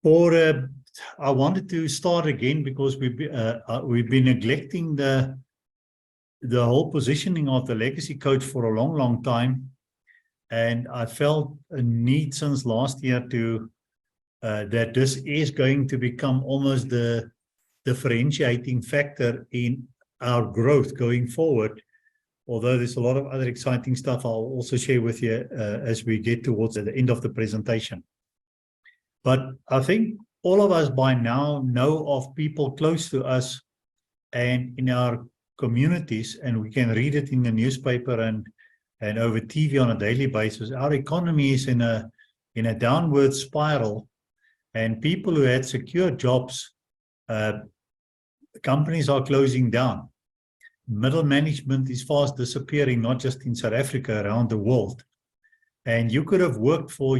I wanted to start again because we've been neglecting the whole positioning of the legacy coach for a long time, and I felt a need since last year to that this is going to become almost the differentiating factor in our growth going forward. Although there's a lot of other exciting stuff I'll also share with you as we get towards the end of the presentation. But I think all of us by now know of people close to us and in our communities, and we can read it in the newspaper and over TV on a daily basis. Our economy is in a downward spiral, and people who had secure jobs, companies are closing down. Middle management is fast disappearing, not just in South Africa, around the world. And you could have worked for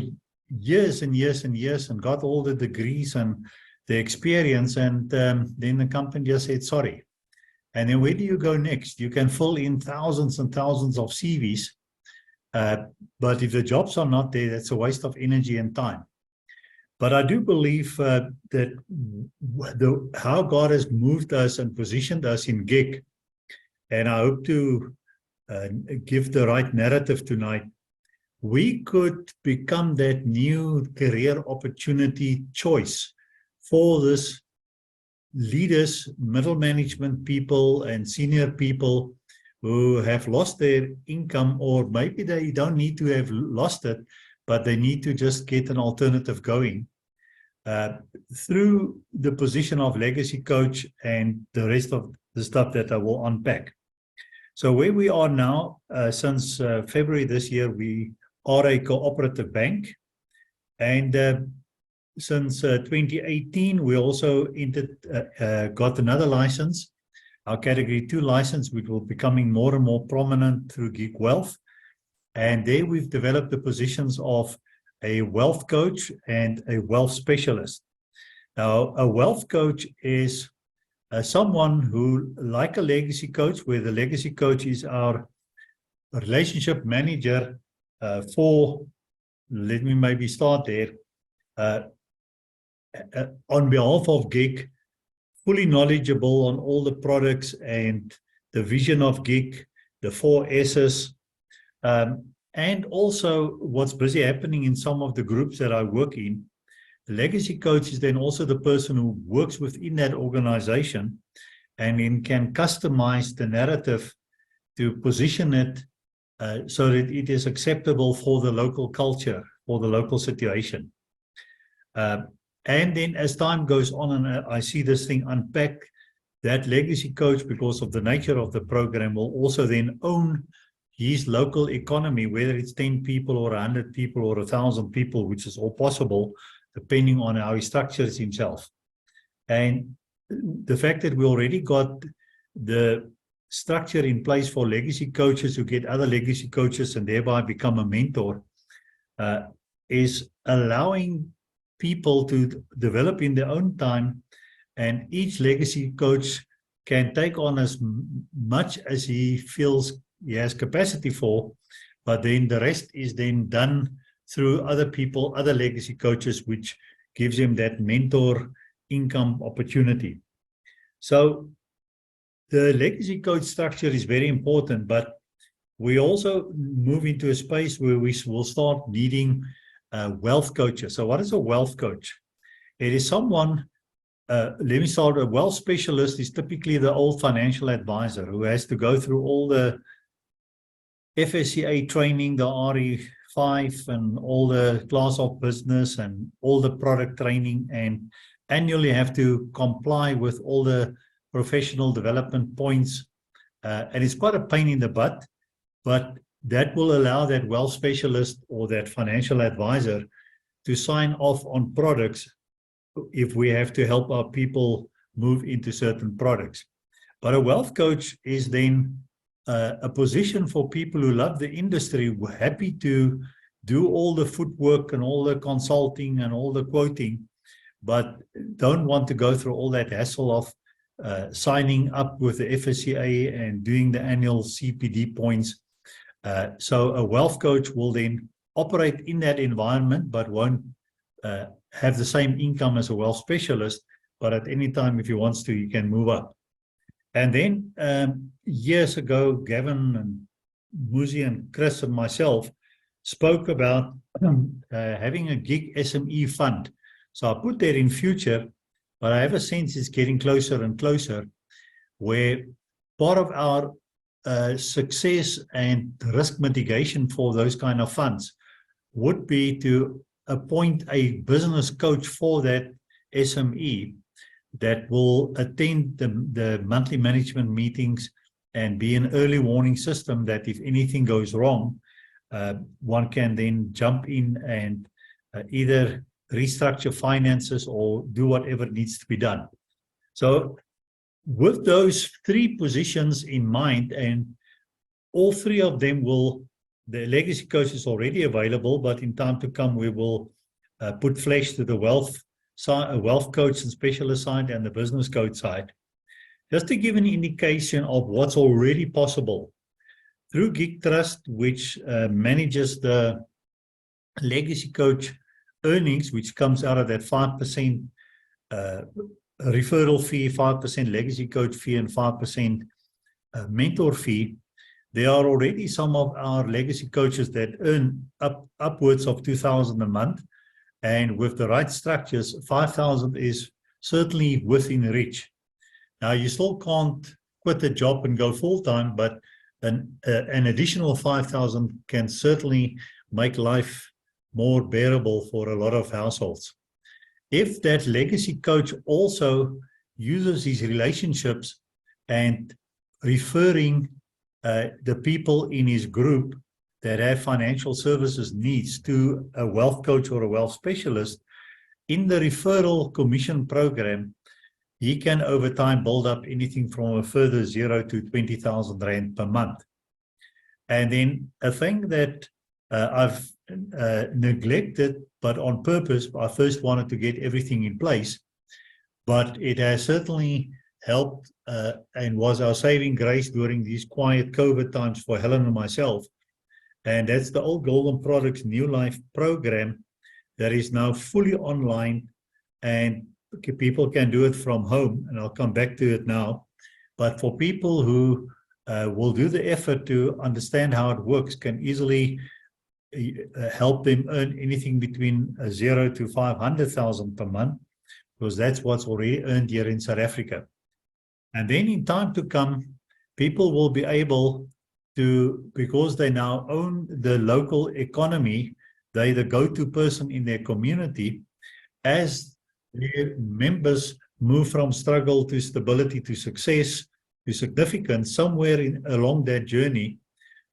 years and years and years and got all the degrees and the experience, and then the company just said sorry. And then where do you go next? You can fill in thousands and thousands of CVs, but if the jobs are not there, that's a waste of energy and time. But I do believe that how God has moved us and positioned us in gig, and I hope to give the right narrative tonight, we could become that new career opportunity choice for this leaders, middle management people, and senior people who have lost their income, or maybe they don't need to have lost it, but they need to just get an alternative going through the position of legacy coach and the rest of the stuff that I will unpack. So where we are now, since February this year, we are a cooperative bank, and since 2018, we also got another license, our Category 2 license, which will be becoming more and more prominent through Geek Wealth. And there we've developed the positions of a wealth coach and a wealth specialist. Now, a wealth coach is someone who, like a legacy coach, where the legacy coach is our relationship manager for, let me maybe start there, on behalf of GIG, fully knowledgeable on all the products and the vision of GIG, the 4 S's, and also what's busy happening in some of the groups that I work in. The legacy coach is then also the person who works within that organization and then can customize the narrative to position it so that it is acceptable for the local culture, for the local situation. And then as time goes on and I see this thing unpack, that legacy coach, because of the nature of the program, will also then own his local economy, whether it's 10 people or 100 people or 1,000 people, which is all possible, depending on how he structures himself. And the fact that we already got the structure in place for legacy coaches who get other legacy coaches and thereby become a mentor is allowing people to develop in their own time, and each legacy coach can take on as much as he feels he has capacity for, but then the rest is then done through other people, other legacy coaches, which gives him that mentor income opportunity. So the legacy coach structure is very important, but we also move into a space where we will start needing wealth coaches. So what is a wealth coach? It is someone, let me start, a wealth specialist is typically the old financial advisor who has to go through all the FSCA training, the RE5, and all the class of business and all the product training, and annually have to comply with all the professional development points. And it's quite a pain in the butt, but that will allow that wealth specialist or that financial advisor to sign off on products if we have to help our people move into certain products. But a wealth coach is then a position for people who love the industry, who are happy to do all the footwork and all the consulting and all the quoting, but don't want to go through all that hassle of signing up with the FSCA and doing the annual CPD points. So a wealth coach will then operate in that environment, but won't have the same income as a wealth specialist, but at any time, if he wants to, he can move up. And then years ago, Gavin and Muzi and Chris and myself spoke about having a gig SME fund. So I put that in future, but I have a sense it's getting closer and closer, where part of our success and risk mitigation for those kind of funds would be to appoint a business coach for that SME that will attend the monthly management meetings and be an early warning system that if anything goes wrong, one can then jump in and either restructure finances or do whatever needs to be done. So with those three positions in mind, and all three of them the legacy coach is already available, but in time to come, we will put flesh to the wealth coach and specialist side and the business coach side. Just to give an indication of what's already possible. Through Gig Trust, which manages the legacy coach earnings, which comes out of that 5% referral fee, 5% legacy coach fee, and 5% mentor fee, there are already some of our legacy coaches that earn upwards of 2,000 a month. And with the right structures, 5,000 is certainly within reach. Now, you still can't quit the job and go full-time, but an additional 5,000 can certainly make life more bearable for a lot of households. If that legacy coach also uses his relationships and referring the people in his group that have financial services needs to a wealth coach or a wealth specialist, in the referral commission program, he can over time build up anything from a further 0 to 20,000 Rand per month. And then a thing that I've neglected, but on purpose, I first wanted to get everything in place, but it has certainly helped and was our saving grace during these quiet COVID times for Helen and myself. And that's the Old Golden Products New Life program that is now fully online, and people can do it from home, and I'll come back to it now. But for people who will do the effort to understand how it works, can easily help them earn anything between 0 to 500,000 per month, because that's what's already earned here in South Africa. And then in time to come, people will be able to, because they now own the local economy, they're the go-to person in their community. As their members move from struggle to stability to success to significance, somewhere along that journey,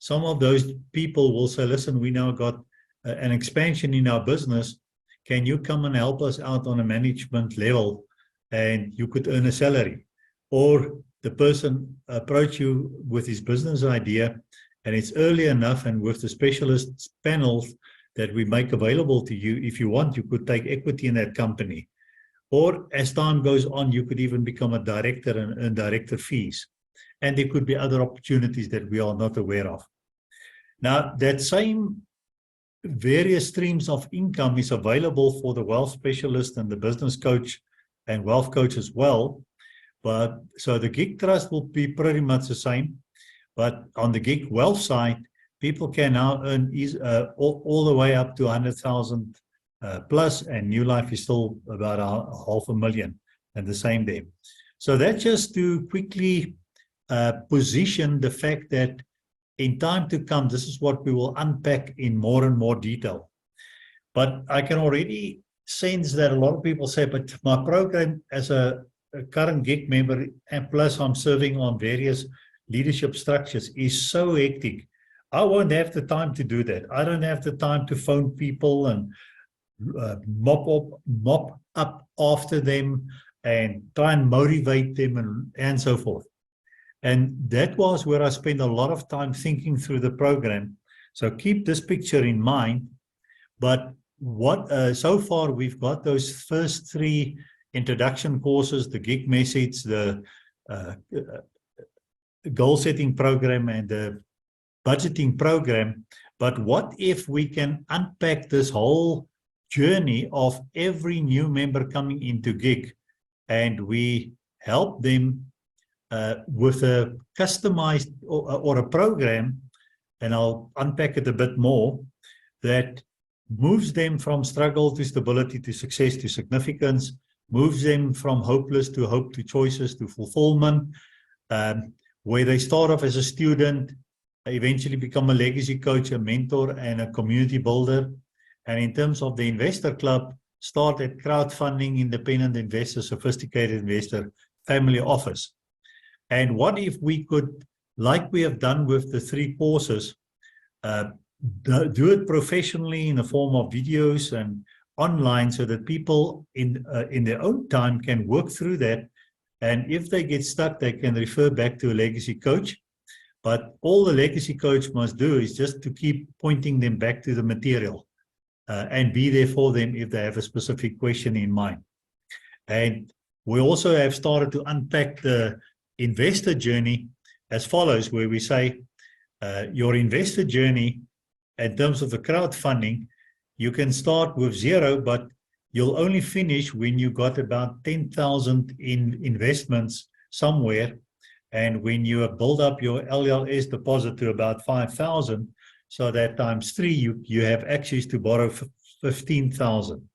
some of those people will say, listen, we now got an expansion in our business. Can you come and help us out on a management level, and you could earn a salary? Or the person approach you with his business idea, and it's early enough, and with the specialist panels that we make available to you, if you want, you could take equity in that company. Or as time goes on, you could even become a director and earn director fees. And there could be other opportunities that we are not aware of. Now, that same various streams of income is available for the wealth specialist and the business coach and wealth coach as well. But so the Gig Trust will be pretty much the same. But on the Gig Wealth side, people can now earn all the way up to 100,000 plus, and New Life is still about 500,000, and the same there. So that's just to quickly position the fact that in time to come, this is what we will unpack in more and more detail. But I can already sense that a lot of people say, but my program as a current Gig member, and plus I'm serving on various leadership structures, is so hectic. I won't have the time to do that. I don't have the time to phone people and mop up after them and try and motivate them and so forth. And that was where I spent a lot of time thinking through the program. So keep this picture in mind. But what so far we've got those first 3 introduction courses, the Gig Message, the goal setting program, and the budgeting program. But what if we can unpack this whole journey of every new member coming into gig, and we help them with a customized or a program, and I'll unpack it a bit more, that moves them from struggle to stability to success to significance, moves them from hopeless to hope to choices to fulfillment, where they start off as a student, eventually become a legacy coach, a mentor, and a community builder. And in terms of the investor club, start at crowdfunding, independent investor, sophisticated investor, family office. And what if we could, like we have done with the 3 courses, do it professionally in the form of videos and online, so that people in their own time can work through that. And if they get stuck, they can refer back to a legacy coach. But all the legacy coach must do is just to keep pointing them back to the material and be there for them if they have a specific question in mind. And we also have started to unpack the investor journey as follows, where we say your investor journey in terms of the crowdfunding, you can start with 0, but you'll only finish when you got about 10,000 in investments somewhere. And when you build up your LLS deposit to about 5,000, so that times 3, you have access to borrow 15,000.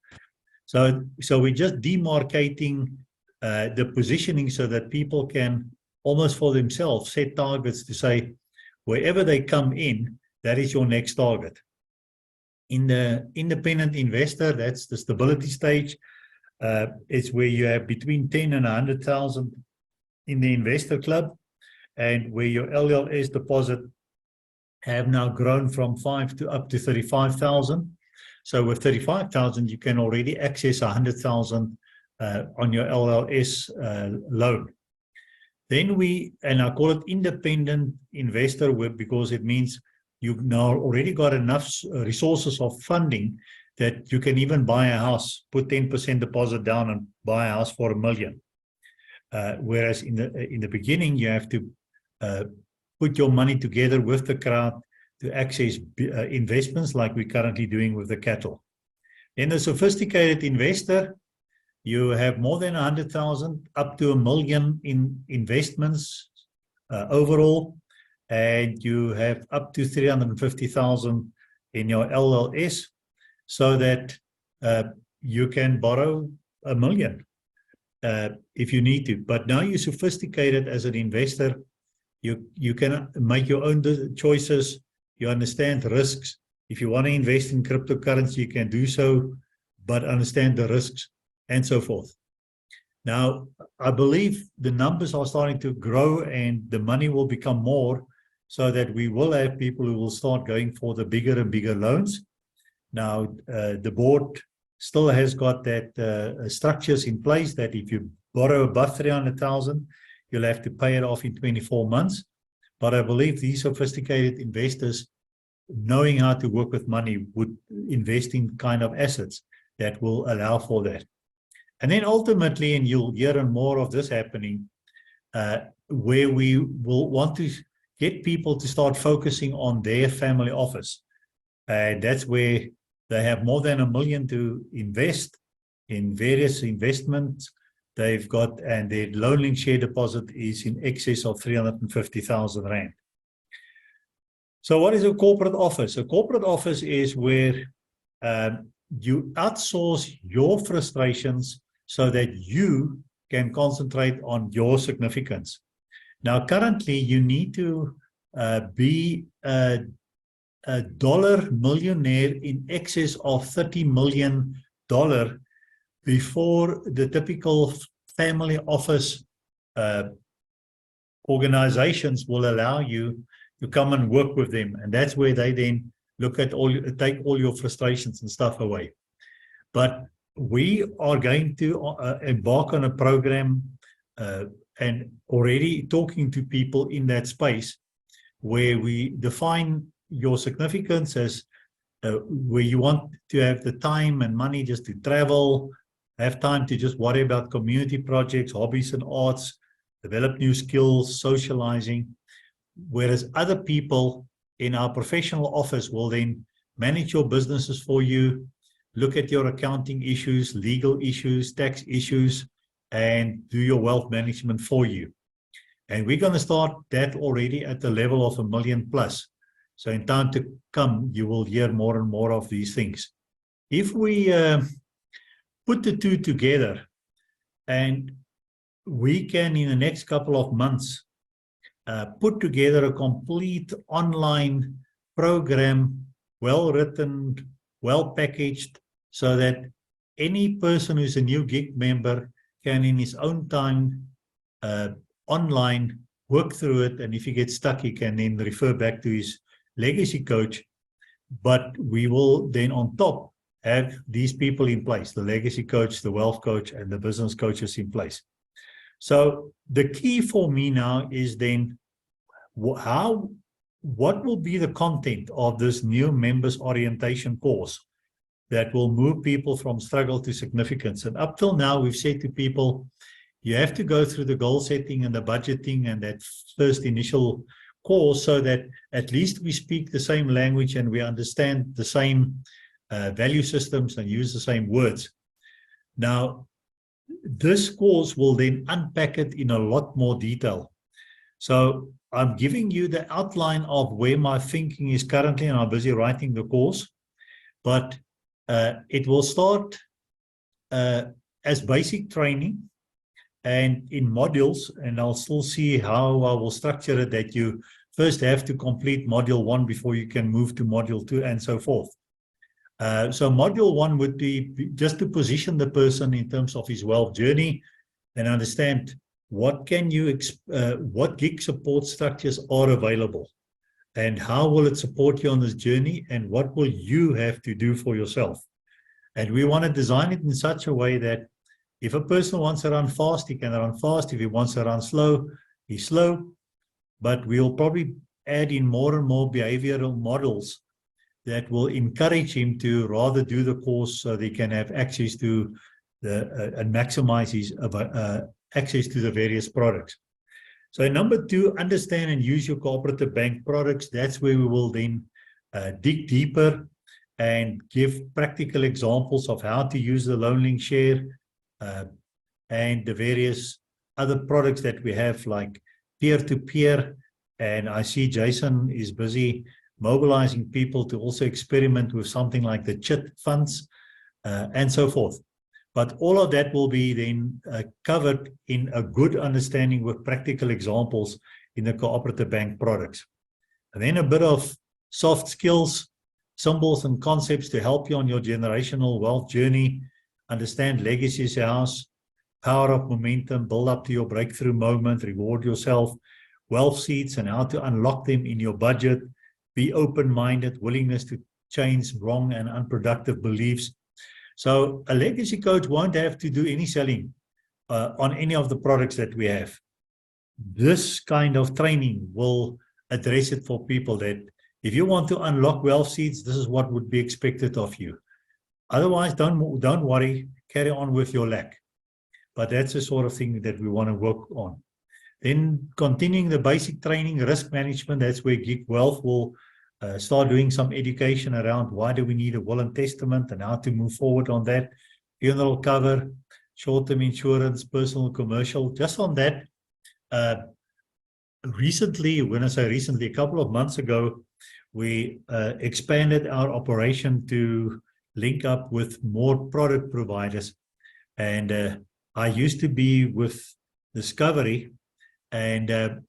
So we're just demarcating the positioning so that people can almost for themselves set targets to say, wherever they come in, that is your next target. In the independent investor, that's the stability stage. It's where you have between 10 and 100,000 in the investor club, and where your LLS deposit have now grown from 5 to up to 35,000. So with 35,000, you can already access 100,000 on your LLS loan. Then and I call it independent investor, because it means you've now already got enough resources of funding that you can even buy a house, put 10% deposit down and buy a house for $1 million. Whereas in the beginning, you have to put your money together with the crowd to access investments like we're currently doing with the cattle. Then the sophisticated investor, you have more than 100,000 up to $1 million in investments overall, and you have up to 350,000 in your LLS, so that you can borrow $1 million if you need to. But now you're sophisticated as an investor. You can make your own choices. You understand risks. If you want to invest in cryptocurrency, you can do so, but understand the risks and so forth. Now, I believe the numbers are starting to grow and the money will become more, so that we will have people who will start going for the bigger and bigger loans. Now, the board still has got that structures in place that if you borrow above 300,000, you'll have to pay it off in 24 months. But I believe these sophisticated investors, knowing how to work with money, would invest in kind of assets that will allow for that. And then ultimately, and you'll hear more of this happening, where we will want to get people to start focusing on their family office. And that's where they have more than $1 million to invest in various investments they've got, and their loan link share deposit is in excess of 350,000 Rand. So what is a corporate office? A corporate office is where you outsource your frustrations so that you can concentrate on your significance. Now, currently, you need to be a dollar millionaire in excess of $30 million before the typical family office organizations will allow you to come and work with them. And that's where they then look at take all your frustrations and stuff away. But we are going to embark on a program and already talking to people in that space where we define your significance as where you want to have the time and money just to travel, have time to just worry about community projects, hobbies and arts, develop new skills, socializing, whereas other people in our professional office will then manage your businesses for you, look at your accounting issues, legal issues, tax issues, and do your wealth management for you. And we're going to start that already at the level of $1 million plus. So in time to come, you will hear more and more of these things. If we put the two together, and we can, in the next couple of months, put together a complete online program, well written, well packaged, so that any person who's a new gig member can, in his own time, online, work through it. And if he gets stuck, he can then refer back to his legacy coach. But we will then on top have these people in place, the legacy coach, the wealth coach, and the business coaches in place. So the key for me now is then what will be the content of this new members orientation course that will move people from struggle to significance. And up till now, we've said to people, you have to go through the goal setting and the budgeting and that first initial course so that at least we speak the same language and we understand the same value systems and use the same words. Now, this course will then unpack it in a lot more detail. So I'm giving you the outline of where my thinking is currently, and I'm busy writing the course. But it will start as basic training and in modules, and I'll still see how I will structure it, that you first have to complete module 1 before you can move to module 2 and so forth. So module 1 would be just to position the person in terms of his wealth journey and understand what gig support structures are available and how will it support you on this journey and what will you have to do for yourself. And we want to design it in such a way that if a person wants to run fast, he can run fast. If he wants to run slow, he's slow. But we'll probably add in more and more behavioral models that will encourage him to rather do the course so they can have access to and maximize his access to the various products. So number 2, understand and use your cooperative bank products. That's where we will then dig deeper and give practical examples of how to use the loan link share and the various other products that we have, like peer-to-peer. And I see Jason is busy mobilizing people to also experiment with something like the chit funds and so forth. But all of that will be then covered in a good understanding with practical examples in the cooperative bank products. And then a bit of soft skills, symbols and concepts to help you on your generational wealth journey. Understand legacy house, power of momentum, build up to your breakthrough moment, reward yourself, wealth seeds and how to unlock them in your budget, be open-minded, willingness to change wrong and unproductive beliefs. So a legacy coach won't have to do any selling on any of the products that we have. This kind of training will address it for people that if you want to unlock wealth seeds, this is what would be expected of you. Otherwise, don't worry, carry on with your lack. But that's the sort of thing that we want to work on. Then continuing the basic training, risk management, that's where Gig Wealth will start doing some education around why do we need a will and testament and how to move forward on that. Funeral cover, short-term insurance, personal, commercial. Just on that, recently, when I say recently, a couple of months ago, we expanded our operation to link up with more product providers. And I used to be with Discovery, and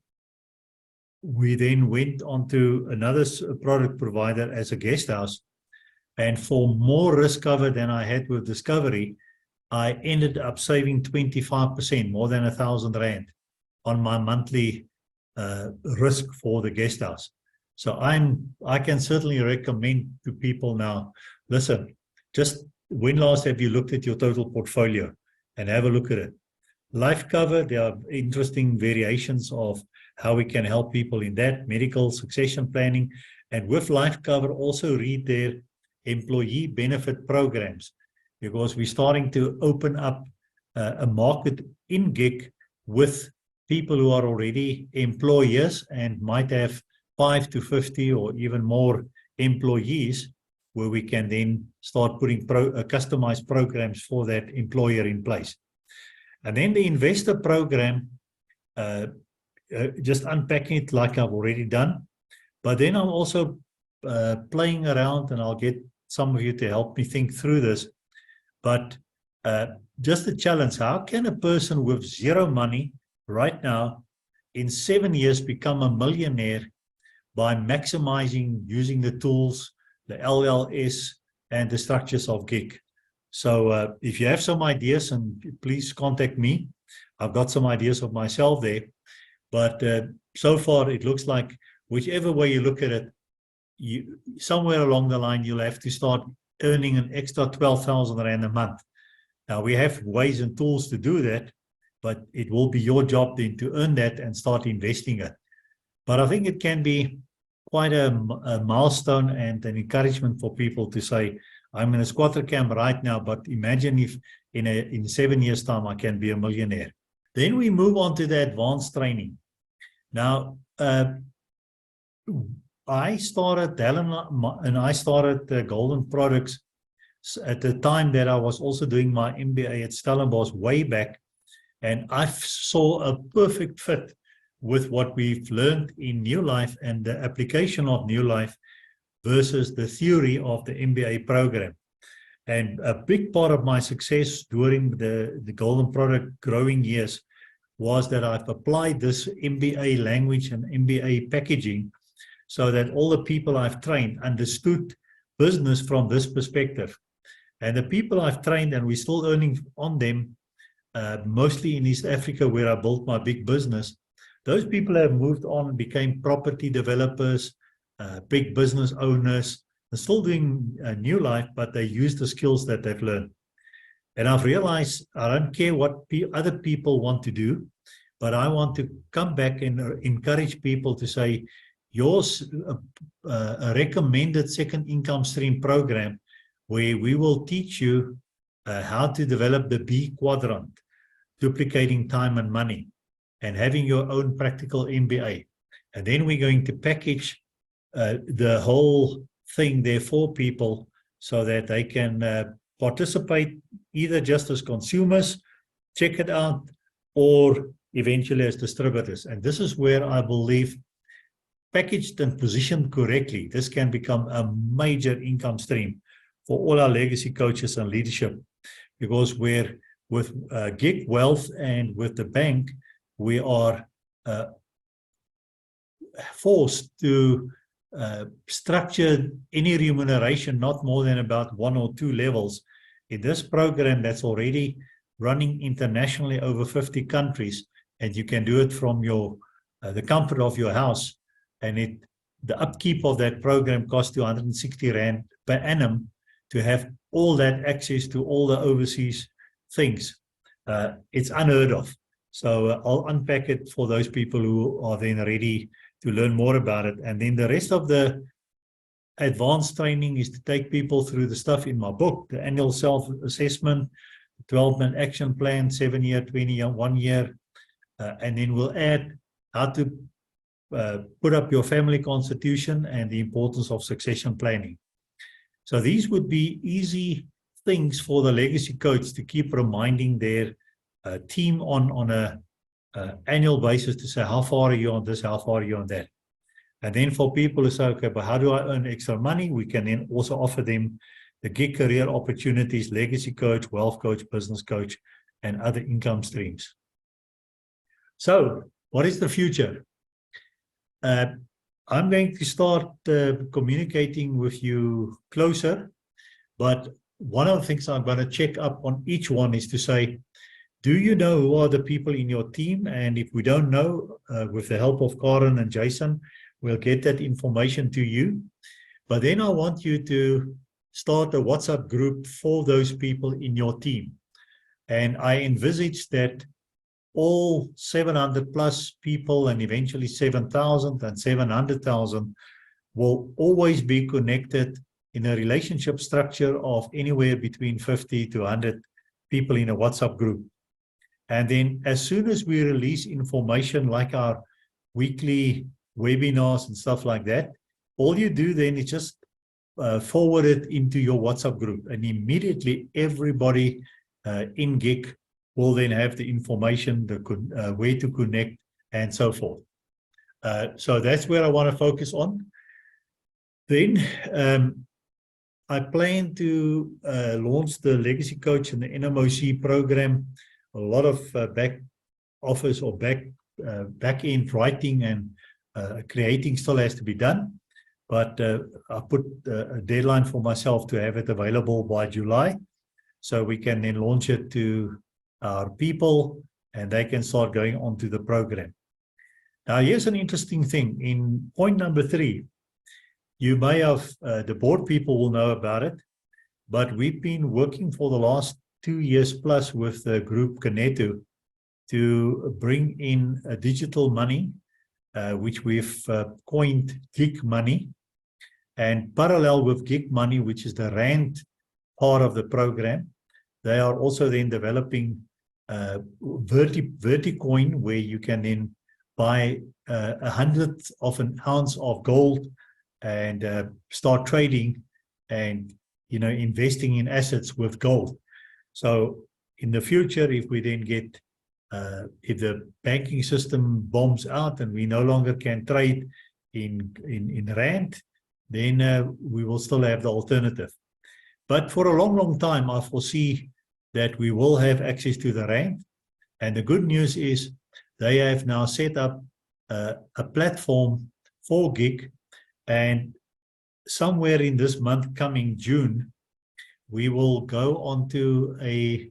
we then went on to another product provider as a guest house. And for more risk cover than I had with Discovery, I ended up saving 25%, more than R1,000 on my monthly risk for the guest house. So I can certainly recommend to people now, listen, just when last have you looked at your total portfolio and have a look at it? Life cover, there are interesting variations of how we can help people in that, medical succession planning, and with life cover also read their employee benefit programs, because we're starting to open up a market in gig with people who are already employers and might have 5 to 50 or even more employees where we can then start putting customized programs for that employer in place. And then the investor program, just unpacking it like I've already done. But then I'm also playing around, and I'll get some of you to help me think through this. But just a challenge, how can a person with zero money right now in 7 years become a millionaire by maximizing using the tools, the LLS, and the structures of gig? So if you have some ideas, and please contact me. I've got some ideas of myself there. But so far, it looks like whichever way you look at it, somewhere along the line, you'll have to start earning an extra 12,000 Rand a month. Now, we have ways and tools to do that, but it will be your job then to earn that and start investing it. But I think it can be quite a milestone and an encouragement for people to say, I'm in a squatter camp right now, but imagine if in 7 years' time I can be a millionaire. Then we move on to the advanced training. Now, I started, Helen and I started Golden Products at the time that I was also doing my MBA at Stellenbosch way back, and I saw a perfect fit with what we've learned in New Life and the application of New Life versus the theory of the MBA program. And a big part of my success during the Golden Product growing years was that I've applied this MBA language and MBA packaging so that all the people I've trained understood business from this perspective. And the people I've trained, and we're still earning on them, mostly in East Africa where I built my big business, those people have moved on and became property developers, big business owners. They're still doing New Life, but they use the skills that they've learned. And I've realized I don't care what other people want to do, but I want to come back and encourage people to say, yours a recommended second income stream program where we will teach you how to develop the B quadrant, duplicating time and money, and having your own practical MBA. And then we're going to package the whole thing there for people so that they can participate either just as consumers, check it out, or eventually as distributors. And this is where I believe, packaged and positioned correctly, this can become a major income stream for all our legacy coaches and leadership, because we're with Gig Wealth and with the bank, we are forced to structure any remuneration not more than about 1 or 2 levels. In this program that's already running internationally over 50 countries, and you can do it from your the comfort of your house, and the upkeep of that program costs you 160 Rand per annum to have all that access to all the overseas things. It's unheard of. So I'll unpack it for those people who are then ready to learn more about it. And then the rest of the advanced training is to take people through the stuff in my book, the annual self-assessment, 12-month action plan, 7-year, 20-year, 1 year. And then we'll add how to put up your family constitution and the importance of succession planning. So these would be easy things for the legacy coach to keep reminding their team on a annual basis to say, how far are you on this, how far are you on that? And then for people who say, okay, but how do I earn extra money? We can then also offer them the gig career opportunities, legacy coach, wealth coach, business coach, and other income streams. So what is the future? I'm going to start communicating with you closer, but one of the things I'm going to check up on each one is to say, do you know who are the people in your team? And if we don't know, with the help of Karen and Jason, we'll get that information to you. But then I want you to start a WhatsApp group for those people in your team. And I envisage that all 700 plus people, and eventually 7,000 and 700,000, will always be connected in a relationship structure of anywhere between 50 to 100 people in a WhatsApp group. And then as soon as we release information like our weekly webinars and stuff like that, all you do then is just forward it into your WhatsApp group, and immediately everybody in GIG will then have the information, where to connect, and so forth. So that's where I want to focus on. Then I plan to launch the Legacy Coach and the NMOC program. A lot of back office or back-end writing and creating still has to be done. But I put a deadline for myself to have it available by July, so we can then launch it to our people and they can start going on to the program. Now, here's an interesting thing. In point number 3, you may have, the board people will know about it, but we've been working for the last 2 years plus with the group Cooperative to bring in a digital money, which we've coined GIG money. And parallel with GIG money, which is the Rand part of the program, they are also then developing Verticoin, where you can then buy 1/100 of an ounce of gold and start trading and investing in assets with gold. So in the future, if we then get if the banking system bombs out and we no longer can trade in Rand, then we will still have the alternative. But for a long, long time, I foresee that we will have access to the Rand. And the good news is they have now set up a platform for GIG. And somewhere in this month coming June, we will go onto a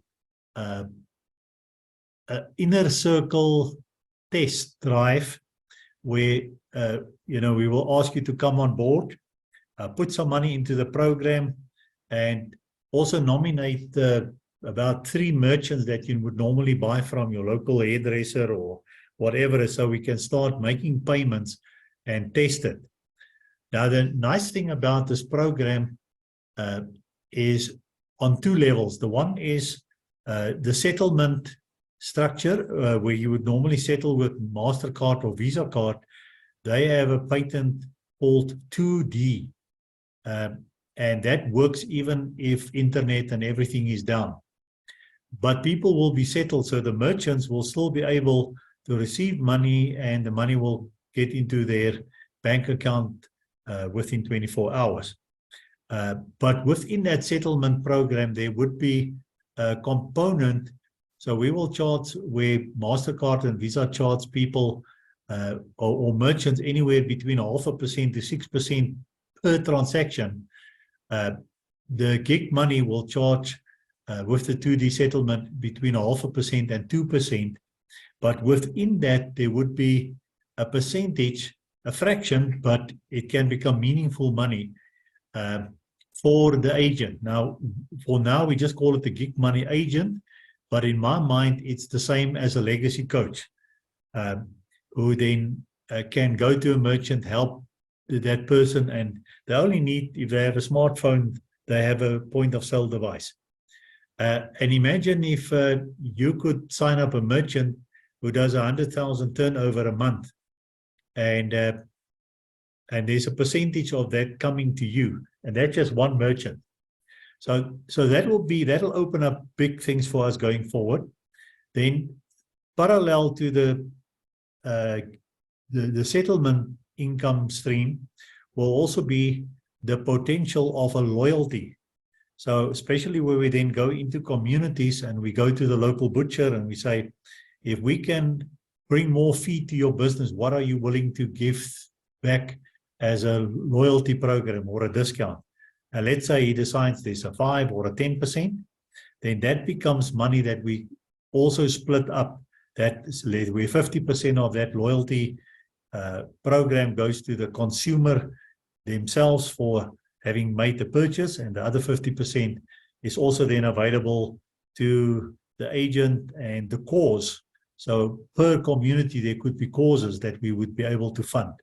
inner circle test drive where we will ask you to come on board, put some money into the program, and also nominate about 3 merchants that you would normally buy from, your local hairdresser or whatever, so we can start making payments and test it. Now, the nice thing about this program is on 2 levels. The one is the settlement structure, where you would normally settle with MasterCard or Visa card. They have a patent called 2D, and that works even if internet and everything is down. But people will be settled, so the merchants will still be able to receive money, and the money will get into their bank account within 24 hours. But within that settlement program, there would be a component. So we will charge where MasterCard and Visa charge people or merchants anywhere between 0.5% to 6% per transaction. The GIG money will charge with the 2D settlement between 0.5% and 2%. But within that, there would be a percentage, a fraction, but it can become meaningful money for the agent. Now, for now, we just call it the GIG money agent. But in my mind, it's the same as a legacy coach who then can go to a merchant, help that person, and they only need, if they have a smartphone, they have a point of sale device. And imagine if you could sign up a merchant who does 100,000 turnover a month, and there's a percentage of that coming to you, and that's just one merchant. So that'll open up big things for us going forward. Then, parallel to the settlement income stream will also be the potential of a loyalty. So especially where we then go into communities and we go to the local butcher and we say, if we can bring more feed to your business, what are you willing to give back as a loyalty program or a discount? And let's say he decides there's a 5 or a 10%, then that becomes money that we also split up. That is where 50% of that loyalty program goes to the consumer themselves for having made the purchase, and the other 50% is also then available to the agent and the cause. So per community, there could be causes that we would be able to fund.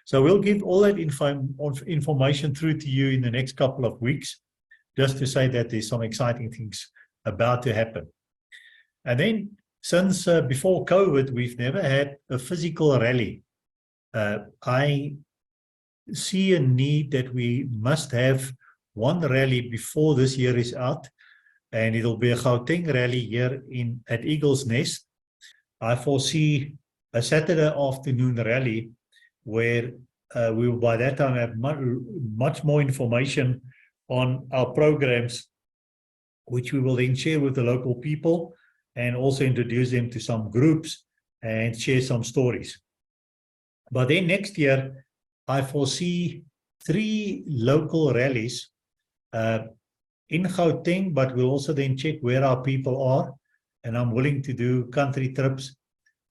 So we'll give all that information through to you in the next couple of weeks, just to say that there's some exciting things about to happen. And then since before COVID, we've never had a physical rally. I see a need that we must have one rally before this year is out, and it'll be a Gauteng rally here at Eagle's Nest. I foresee a Saturday afternoon rally where we will by that time have much more information on our programs, which we will then share with the local people and also introduce them to some groups and share some stories. But then next year, I foresee 3 local rallies in Gauteng, but we'll also then check where our people are. And I'm willing to do country trips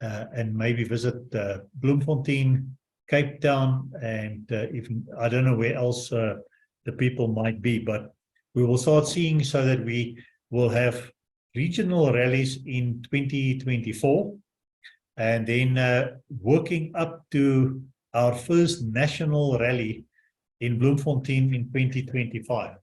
and maybe visit Bloemfontein, Cape Town, and if I don't know where else the people might be, but we will start seeing so that we will have regional rallies in 2024, and then working up to our first national rally in Bloemfontein in 2025.